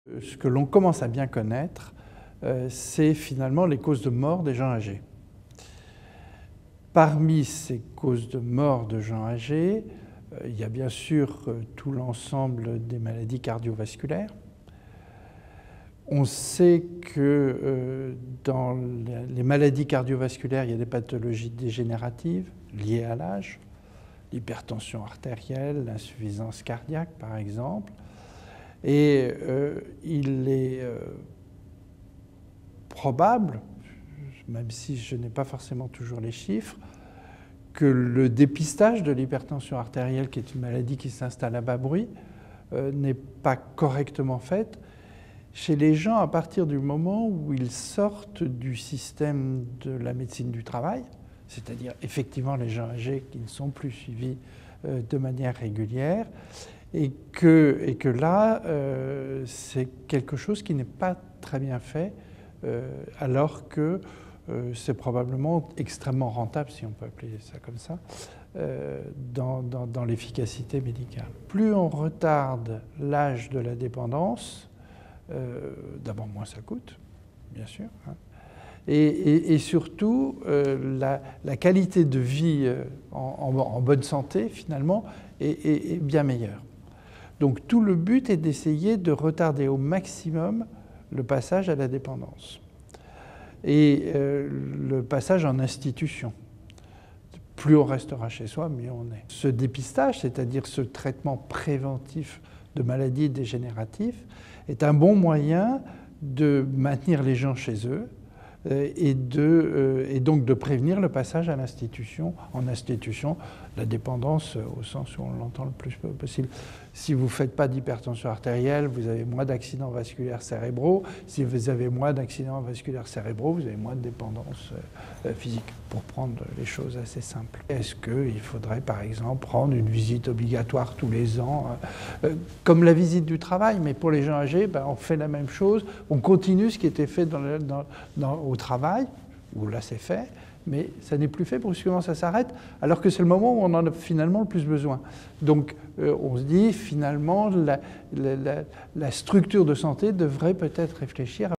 Ce que l'on commence à bien connaître, c'est finalement les causes de mort des gens âgés. Parmi ces causes de mort de gens âgés, il y a bien sûr tout l'ensemble des maladies cardiovasculaires. On sait que dans les maladies cardiovasculaires, il y a des pathologies dégénératives liées à l'âge, l'hypertension artérielle, l'insuffisance cardiaque par exemple. Et il est probable, même si je n'ai pas forcément toujours les chiffres, que le dépistage de l'hypertension artérielle, qui est une maladie qui s'installe à bas bruit, n'est pas correctement fait chez les gens à partir du moment où ils sortent du système de la médecine du travail, c'est-à-dire effectivement les gens âgés qui ne sont plus suivis de manière régulière, et que là, c'est quelque chose qui n'est pas très bien fait, alors que c'est probablement extrêmement rentable, si on peut appeler ça comme ça, dans l'efficacité médicale. Plus on retarde l'âge de la dépendance, d'abord moins ça coûte, bien sûr, hein, et surtout la qualité de vie en bonne santé, finalement, est bien meilleure. Donc tout le but est d'essayer de retarder au maximum le passage à la dépendance et le passage en institution. Plus on restera chez soi, mieux on est. Ce dépistage, c'est-à-dire ce traitement préventif de maladies dégénératives, est un bon moyen de maintenir les gens chez eux et donc de prévenir le passage à l'institution, en institution, la dépendance au sens où on l'entend le plus possible. Si vous ne faites pas d'hypertension artérielle, vous avez moins d'accidents vasculaires cérébraux. Si vous avez moins d'accidents vasculaires cérébraux, vous avez moins de dépendance physique, pour prendre les choses assez simples. Est-ce qu'il faudrait, par exemple, prendre une visite obligatoire tous les ans, comme la visite du travail, mais pour les gens âgés, on fait la même chose, on continue ce qui était fait au travail, où là c'est fait, mais ça n'est plus fait, brusquement ça s'arrête, alors que c'est le moment où on en a finalement le plus besoin. Donc on se dit finalement la structure de santé devrait peut-être réfléchir